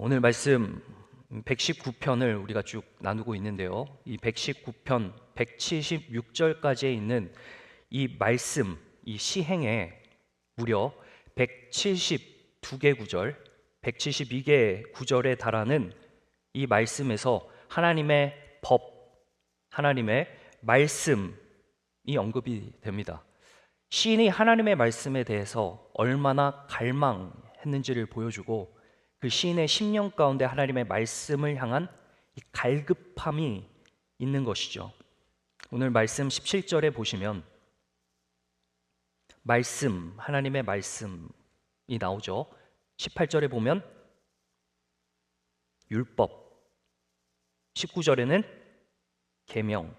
오늘 말씀 119편을 우리가 쭉 나누고 있는데요. 이 119편 176절까지에 있는 이 말씀, 이 시행에 무려 172개 구절, 172개 구절에 달하는 이 말씀에서 하나님의 법, 하나님의 말씀이 언급이 됩니다. 시인이 하나님의 말씀에 대해서 얼마나 갈망했는지를 보여주고 그 시인의 심령 가운데 하나님의 말씀을 향한 이 갈급함이 있는 것이죠. 오늘 말씀 17절에 보시면 말씀, 하나님의 말씀이 나오죠. 18절에 보면 율법, 19절에는 계명,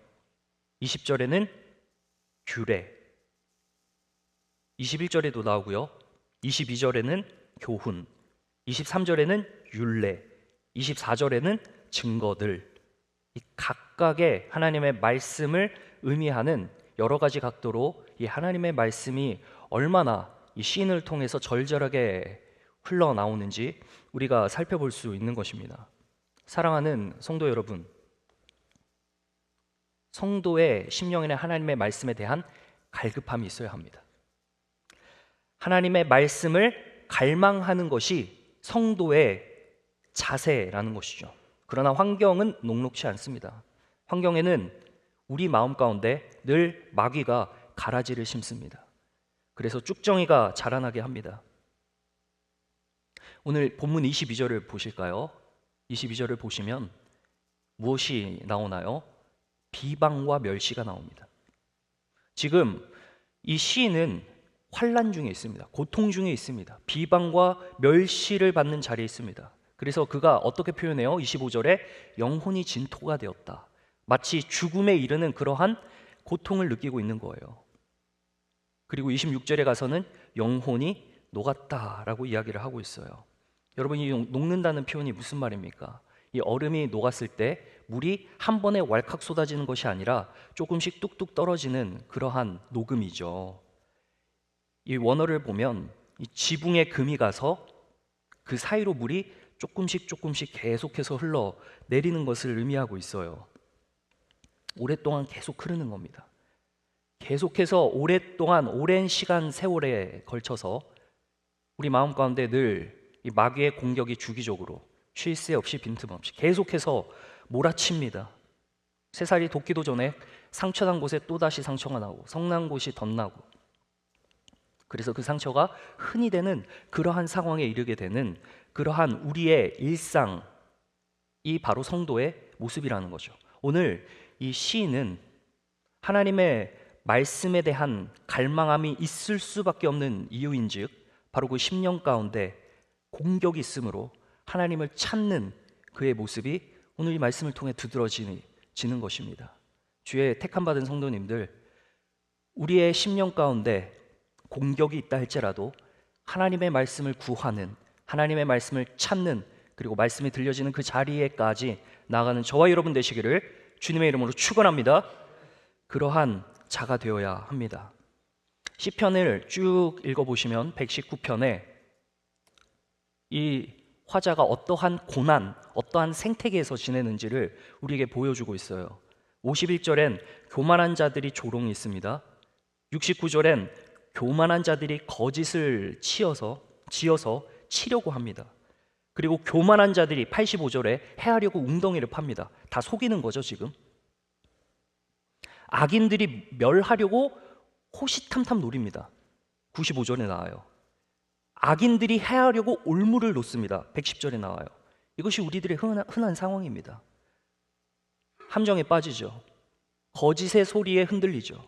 20절에는 규례, 21절에도 나오고요. 22절에는 교훈, 23절에는 율례, 24절에는 증거들, 이 각각의 하나님의 말씀을 의미하는 여러 가지 각도로 이 하나님의 말씀이 얼마나 이 시인을 통해서 절절하게 흘러나오는지 우리가 살펴볼 수 있는 것입니다. 사랑하는 성도 여러분, 성도의 심령에는 하나님의 말씀에 대한 갈급함이 있어야 합니다. 하나님의 말씀을 갈망하는 것이 성도의 자세라는 것이죠. 그러나 환경은 녹록치 않습니다. 환경에는 우리 마음 가운데 늘 마귀가 가라지를 심습니다. 그래서 쭉정이가 자라나게 합니다. 오늘 본문 22절을 보실까요? 22절을 보시면 무엇이 나오나요? 비방과 멸시가 나옵니다. 지금 이 시인은 환난 중에 있습니다. 고통 중에 있습니다. 비방과 멸시를 받는 자리에 있습니다. 그래서 그가 어떻게 표현해요? 25절에 영혼이 진토가 되었다. 마치 죽음에 이르는 그러한 고통을 느끼고 있는 거예요. 그리고 26절에 가서는 영혼이 녹았다라고 이야기를 하고 있어요. 여러분, 이 녹는다는 표현이 무슨 말입니까? 이 얼음이 녹았을 때 물이 한 번에 왈칵 쏟아지는 것이 아니라 조금씩 뚝뚝 떨어지는 그러한 녹음이죠. 이 원어를 보면 이 지붕에 금이 가서 그 사이로 물이 조금씩 계속해서 흘러 내리는 것을 의미하고 있어요. 오랫동안 계속 흐르는 겁니다. 계속해서 오랫동안 오랜 시간 세월에 걸쳐서 우리 마음 가운데 늘 이 마귀의 공격이 주기적으로 쉴 새 없이 빈틈없이 계속해서 몰아칩니다. 새살이 돋기도 전에 상처난 곳에 또다시 상처가 나고 성난 곳이 덧나고, 그래서 그 상처가 흔히 되는 그러한 상황에 이르게 되는 그러한 우리의 일상이 바로 성도의 모습이라는 거죠. 오늘 이 시인은 하나님의 말씀에 대한 갈망함이 있을 수밖에 없는 이유인즉 바로 그 심령 가운데 공격이 있으므로 하나님을 찾는 그의 모습이 오늘 이 말씀을 통해 두드러지는 것입니다. 주의 택함받은 성도님들, 우리의 심령 가운데 공격이 있다 할지라도 하나님의 말씀을 구하는, 하나님의 말씀을 찾는, 그리고 말씀이 들려지는 그 자리에까지 나아가는 저와 여러분 되시기를 주님의 이름으로 축원합니다. 그러한 자가 되어야 합니다. 시편을 쭉 읽어보시면 119편에 이 화자가 어떠한 고난, 어떠한 생태계에서 지내는지를 우리에게 보여주고 있어요. 51절엔 교만한 자들이 조롱이 있습니다. 69절엔 교만한 자들이 거짓을 지어서 치려고 합니다. 그리고 교만한 자들이 85절에 해하려고 웅덩이를 팝니다. 다 속이는 거죠, 지금. 악인들이 멸하려고 호시탐탐 노립니다. 95절에 나와요. 악인들이 해하려고 올무를 놓습니다. 110절에 나와요. 이것이 우리들의 흔한 상황입니다. 함정에 빠지죠. 거짓의 소리에 흔들리죠.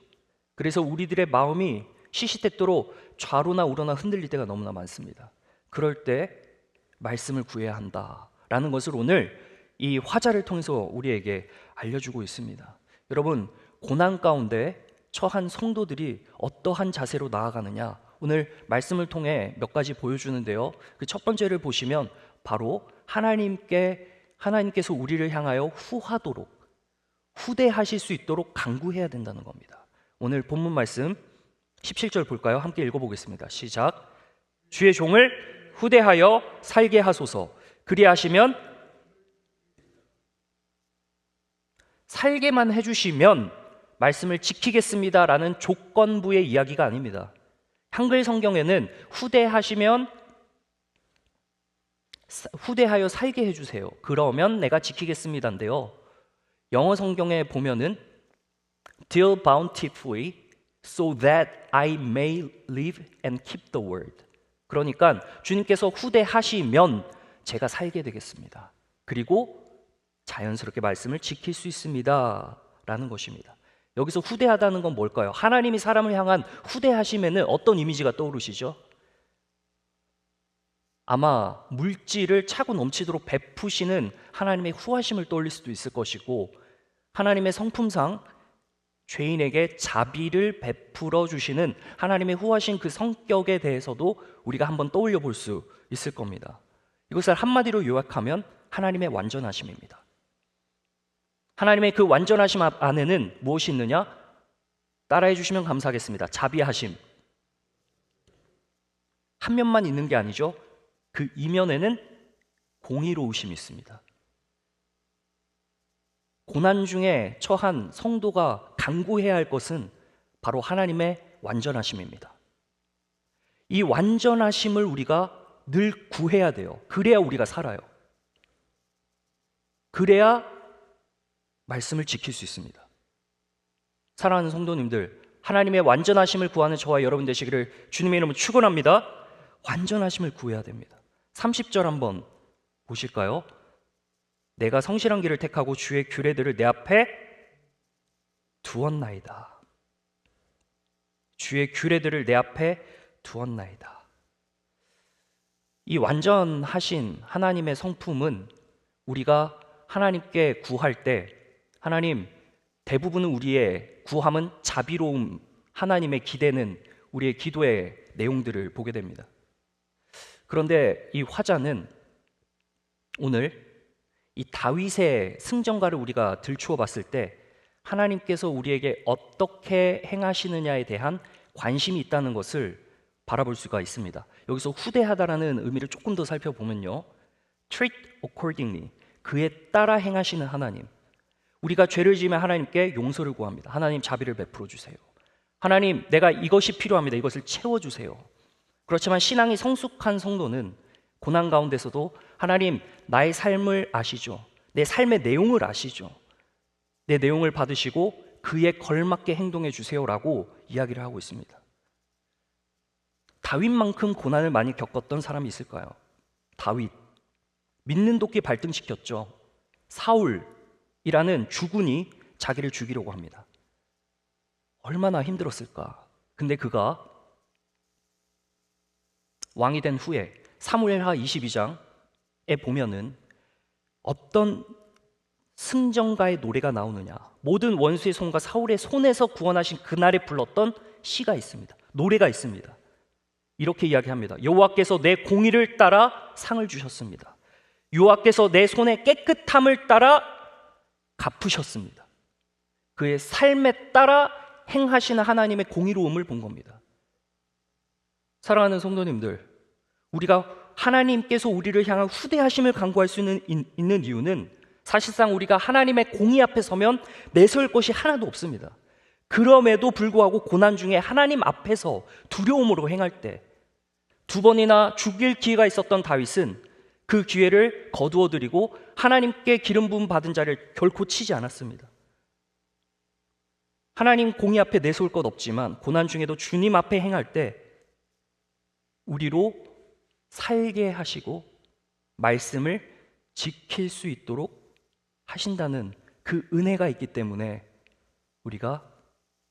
그래서 우리들의 마음이 시시때때로 좌로나 우로나 흔들릴 때가 너무나 많습니다. 그럴 때 말씀을 구해야 한다라는 것을 오늘 이 화자를 통해서 우리에게 알려주고 있습니다. 여러분, 고난 가운데 처한 성도들이 어떠한 자세로 나아가느냐, 오늘 말씀을 통해 몇 가지 보여주는데요. 그 첫 번째를 보시면 바로 하나님께서 우리를 향하여 후하도록, 후대하실 수 있도록 간구해야 된다는 겁니다. 오늘 본문 말씀 17절 볼까요? 함께 읽어보겠습니다. 시작. 주의 종을 후대하여 살게 하소서. 그리하시면 살게만 해주시면 말씀을 지키겠습니다라는 조건부의 이야기가 아닙니다. 한글 성경에는 후대하여 살게 해주세요. 그러면 내가 지키겠습니다인데요. 영어 성경에 보면은 deal bountifully so that I may live and keep the word. 그러니까 주님께서 후대하시면 제가 살게 되겠습니다. 그리고 자연스럽게 말씀을 지킬 수 있습니다 라는 것입니다. 여기서 후대하다는 건 뭘까요? 하나님이 사람을 향한 후대하심에는 어떤 이미지가 떠오르시죠? 아마 물질을 차고 넘치도록 베푸시는 하나님의 후하심을 떠올릴 수도 있을 것이고, 하나님의 성품상 죄인에게 자비를 베풀어 주시는 하나님의 후하신 그 성격에 대해서도 우리가 한번 떠올려 볼 수 있을 겁니다. 이것을 한마디로 요약하면 하나님의 완전하심입니다. 하나님의 그 완전하심 안에는 무엇이 있느냐? 따라해 주시면 감사하겠습니다. 자비하심. 한 면만 있는 게 아니죠. 그 이면에는 공의로우심이 있습니다. 고난 중에 처한 성도가 간구해야 할 것은 바로 하나님의 완전하심입니다. 이 완전하심을 우리가 늘 구해야 돼요. 그래야 우리가 살아요. 그래야 말씀을 지킬 수 있습니다. 사랑하는 성도님들, 하나님의 완전하심을 구하는 저와 여러분 되시기를 주님의 이름으로 축원합니다. 완전하심을 구해야 됩니다. 30절 한번 보실까요? 내가 성실한 길을 택하고 주의 규례들을 내 앞에 두었나이다. 주의 규례들을 내 앞에 두었나이다. 이 완전하신 하나님의 성품은 우리가 하나님께 구할 때, 하나님, 대부분은 우리의 구함은 자비로움, 하나님의 기대는 우리의 기도의 내용들을 보게 됩니다. 그런데 이 화자는 오늘 이 다윗의 승전가를 우리가 들추어 봤을 때 하나님께서 우리에게 어떻게 행하시느냐에 대한 관심이 있다는 것을 바라볼 수가 있습니다. 여기서 후대하다라는 의미를 조금 더 살펴보면요, treat accordingly, 그에 따라 행하시는 하나님. 우리가 죄를 지으면 하나님께 용서를 구합니다. 하나님, 자비를 베풀어 주세요. 하나님, 내가 이것이 필요합니다. 이것을 채워주세요. 그렇지만 신앙이 성숙한 성도는 고난 가운데서도 하나님, 나의 삶을 아시죠. 내 삶의 내용을 아시죠. 내 내용을 받으시고 그에 걸맞게 행동해 주세요라고 이야기를 하고 있습니다. 다윗만큼 고난을 많이 겪었던 사람이 있을까요? 다윗. 믿는 도끼 발등시켰죠. 사울이라는 주군이 자기를 죽이려고 합니다. 얼마나 힘들었을까. 근데 그가 왕이 된 후에 사무엘하 22장에 보면은 어떤 승전가의 노래가 나오느냐, 모든 원수의 손과 사울의 손에서 구원하신 그날에 불렀던 시가 있습니다. 노래가 있습니다. 이렇게 이야기합니다. 여호와께서 내 공의를 따라 상을 주셨습니다. 여호와께서 내 손의 깨끗함을 따라 갚으셨습니다. 그의 삶에 따라 행하시는 하나님의 공의로움을 본 겁니다. 사랑하는 성도님들, 우리가 하나님께서 우리를 향한 후대하심을 간구할 수 있는 이유는 사실상 우리가 하나님의 공의 앞에 서면 내세울 것이 하나도 없습니다. 그럼에도 불구하고 고난 중에 하나님 앞에서 두려움으로 행할 때, 2번이나 죽일 기회가 있었던 다윗은 그 기회를 거두어 드리고 하나님께 기름 부음 받은 자를 결코 치지 않았습니다. 하나님 공의 앞에 내세울 것 없지만 고난 중에도 주님 앞에 행할 때 우리로 살게 하시고 말씀을 지킬 수 있도록 하신다는 그 은혜가 있기 때문에 우리가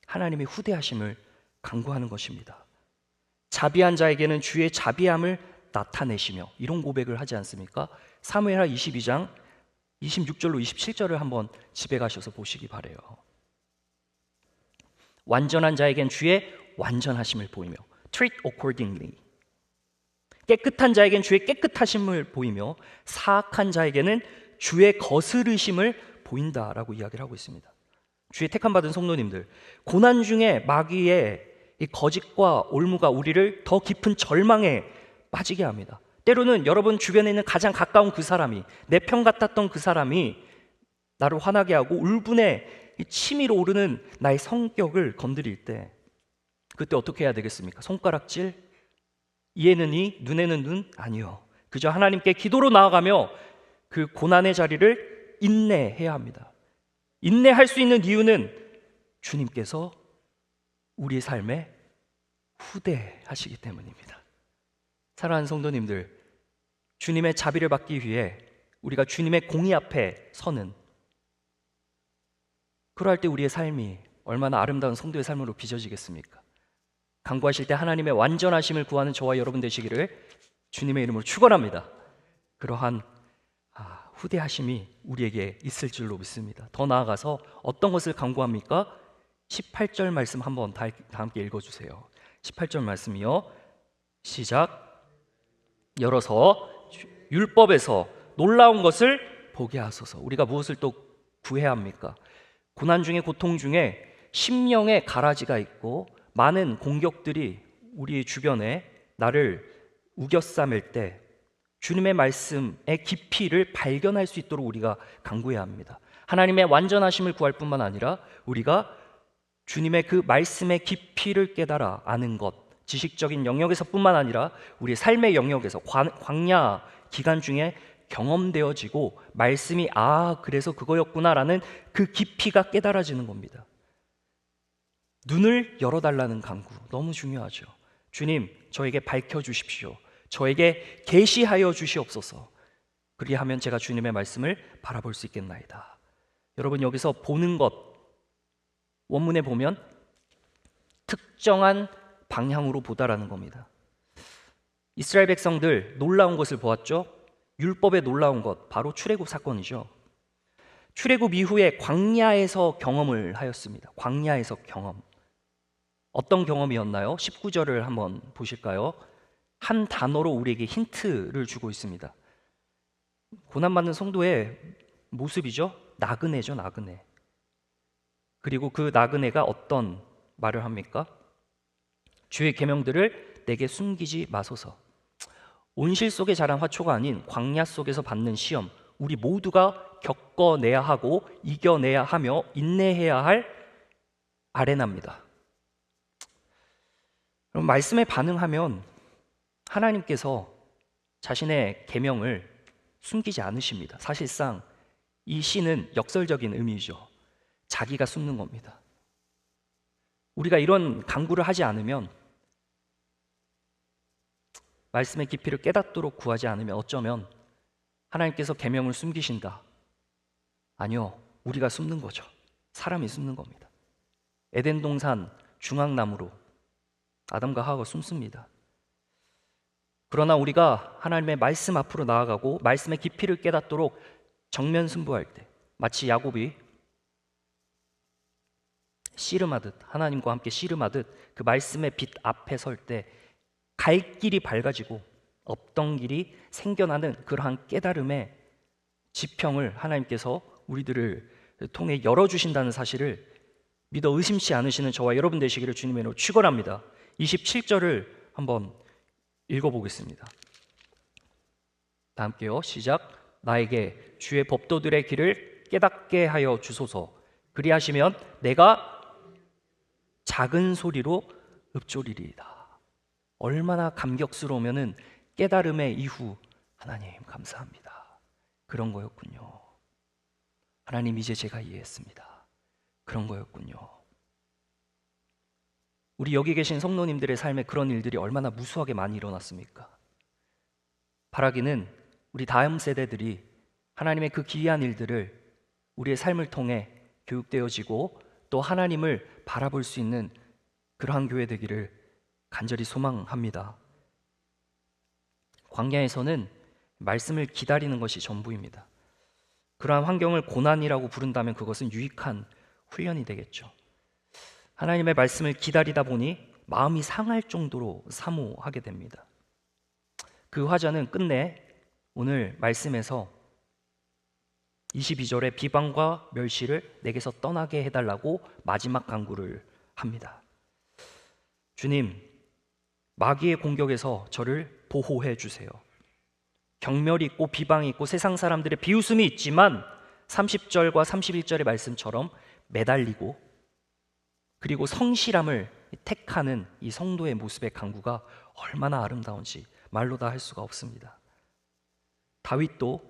하나님의 후대하심을 간구하는 것입니다. 자비한 자에게는 주의 자비함을 나타내시며, 이런 고백을 하지 않습니까? 사무엘하 22장 26절로 27절을 한번 집에 가셔서 보시기 바라요. 완전한 자에겐 주의 완전하심을 보이며 treat accordingly, 깨끗한 자에겐 주의 깨끗하심을 보이며 사악한 자에게는 주의 거스르심을 보인다라고 이야기를 하고 있습니다. 주의 택함받은 성도님들, 고난 중에 마귀의 이 거짓과 올무가 우리를 더 깊은 절망에 빠지게 합니다. 때로는 여러분 주변에 있는 가장 가까운 그 사람이, 내 편 같았던 그 사람이 나를 화나게 하고 울분에 치밀어 오르는 나의 성격을 건드릴 때, 그때 어떻게 해야 되겠습니까? 손가락질? 이에는 이, 눈에는 눈? 아니요. 그저 하나님께 기도로 나아가며 그 고난의 자리를 인내해야 합니다. 인내할 수 있는 이유는 주님께서 우리의 삶에 후대하시기 때문입니다. 사랑하는 성도님들, 주님의 자비를 받기 위해 우리가 주님의 공의 앞에 서는, 그러할 때 우리의 삶이 얼마나 아름다운 성도의 삶으로 빚어지겠습니까? 간구하실 때 하나님의 완전하심을 구하는 저와 여러분 되시기를 주님의 이름으로 축원합니다. 그러한 후대하심이 우리에게 있을 줄로 믿습니다. 더 나아가서 어떤 것을 간구합니까? 18절 말씀 한번 다 함께 읽어주세요. 18절 말씀이요, 시작. 열어서 율법에서 놀라운 것을 보게 하소서. 우리가 무엇을 또 구해야 합니까? 고난 중에, 고통 중에 심령의 가라지가 있고 많은 공격들이 우리 주변에 나를 우겨싸맬 때 주님의 말씀의 깊이를 발견할 수 있도록 우리가 간구해야 합니다. 하나님의 완전하심을 구할 뿐만 아니라 우리가 주님의 그 말씀의 깊이를 깨달아 아는 것, 지식적인 영역에서 뿐만 아니라 우리의 삶의 영역에서 광야 기간 중에 경험되어지고 말씀이 그래서 그거였구나라는 그 깊이가 깨달아지는 겁니다. 눈을 열어달라는 간구 너무 중요하죠. 주님, 저에게 밝혀주십시오. 저에게 계시하여 주시옵소서. 그리하면 제가 주님의 말씀을 바라볼 수 있겠나이다. 여러분, 여기서 보는 것, 원문에 보면 특정한 방향으로 보다라는 겁니다. 이스라엘 백성들 놀라운 것을 보았죠. 율법의 놀라운 것, 바로 출애굽 사건이죠. 출애굽 이후에 광야에서 경험을 하였습니다. 광야에서 경험. 어떤 경험이었나요? 19절을 한번 보실까요? 한 단어로 우리에게 힌트를 주고 있습니다. 고난받는 성도의 모습이죠. 나그네죠, 나그네. 그리고 그 나그네가 어떤 말을 합니까? 주의 계명들을 내게 숨기지 마소서. 온실 속에 자란 화초가 아닌 광야 속에서 받는 시험, 우리 모두가 겪어내야 하고 이겨내야 하며 인내해야 할 아레나입니다. 그럼 말씀에 반응하면 하나님께서 자신의 계명을 숨기지 않으십니다. 사실상 이 시는 역설적인 의미죠. 자기가 숨는 겁니다. 우리가 이런 간구를 하지 않으면, 말씀의 깊이를 깨닫도록 구하지 않으면 어쩌면 하나님께서 계명을 숨기신다. 아니요, 우리가 숨는 거죠. 사람이 숨는 겁니다. 에덴 동산 중앙나무로 아담과 하와가 숨습니다. 그러나 우리가 하나님의 말씀 앞으로 나아가고 말씀의 깊이를 깨닫도록 정면 승부할 때, 마치 야곱이 씨름하듯, 하나님과 함께 씨름하듯 그 말씀의 빛 앞에 설 때 갈 길이 밝아지고 없던 길이 생겨나는 그러한 깨달음의 지평을 하나님께서 우리들을 통해 열어주신다는 사실을 믿어 의심치 않으시는 저와 여러분 되시기를 주님의 이름으로 축원합니다. 27절을 한번 읽어보겠습니다. 다 함께요, 시작. 나에게 주의 법도들의 길을 깨닫게 하여 주소서. 그리하시면 내가 작은 소리로 읊조리리이다. 얼마나 감격스러우면은 깨달음의 이후, 하나님 감사합니다, 그런 거였군요. 하나님, 이제 제가 이해했습니다, 그런 거였군요. 우리 여기 계신 성도님들의 삶에 그런 일들이 얼마나 무수하게 많이 일어났습니까? 바라기는 우리 다음 세대들이 하나님의 그 기이한 일들을 우리의 삶을 통해 교육되어지고 또 하나님을 바라볼 수 있는 그러한 교회 되기를 간절히 소망합니다. 광야에서는 말씀을 기다리는 것이 전부입니다. 그러한 환경을 고난이라고 부른다면 그것은 유익한 훈련이 되겠죠. 하나님의 말씀을 기다리다 보니 마음이 상할 정도로 사모하게 됩니다. 그 화자는 끝내 오늘 말씀에서 22절에 비방과 멸시를 내게서 떠나게 해달라고 마지막 간구를 합니다. 주님, 마귀의 공격에서 저를 보호해 주세요. 경멸이 있고 비방이 있고 세상 사람들의 비웃음이 있지만 30절과 31절의 말씀처럼 매달리고 그리고 성실함을 택하는 이 성도의 모습의 강구가 얼마나 아름다운지 말로 다 할 수가 없습니다. 다윗도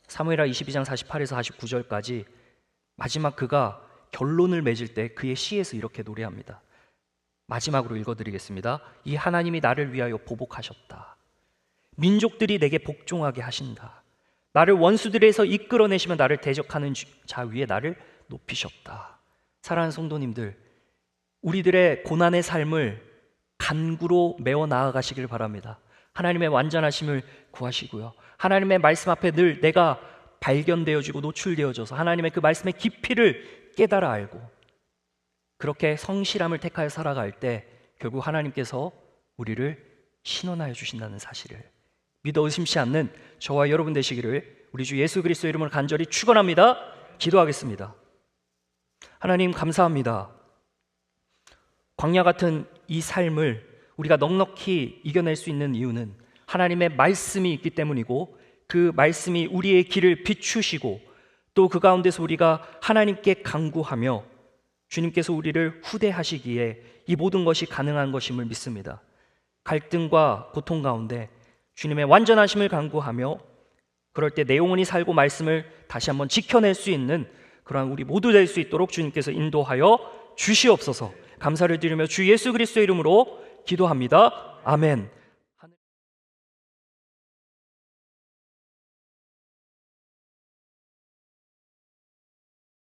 사무엘하 22장 48에서 49절까지 마지막 그가 결론을 맺을 때 그의 시에서 이렇게 노래합니다. 마지막으로 읽어드리겠습니다. 이 하나님이 나를 위하여 보복하셨다. 민족들이 내게 복종하게 하신다. 나를 원수들에서 이끌어내시며 나를 대적하는 자 위에 나를 높이셨다. 사랑하는 성도님들, 우리들의 고난의 삶을 간구로 메워 나아가시길 바랍니다. 하나님의 완전하심을 구하시고요. 하나님의 말씀 앞에 늘 내가 발견되어지고 노출되어져서 하나님의 그 말씀의 깊이를 깨달아 알고 그렇게 성실함을 택하여 살아갈 때 결국 하나님께서 우리를 신원하여 주신다는 사실을 믿어 의심치 않는 저와 여러분 되시기를 우리 주 예수 그리스도의 이름으로 간절히 축원합니다. 기도하겠습니다. 하나님 감사합니다. 광야 같은 이 삶을 우리가 넉넉히 이겨낼 수 있는 이유는 하나님의 말씀이 있기 때문이고 그 말씀이 우리의 길을 비추시고 또 그 가운데서 우리가 하나님께 간구하며 주님께서 우리를 후대하시기에 이 모든 것이 가능한 것임을 믿습니다. 갈등과 고통 가운데 주님의 완전하심을 간구하며 그럴 때 내 영혼이 살고 말씀을 다시 한번 지켜낼 수 있는 그러한 우리 모두 될 수 있도록 주님께서 인도하여 주시옵소서. 감사를 드리며 주 예수 그리스도의 이름으로 기도합니다. 아멘.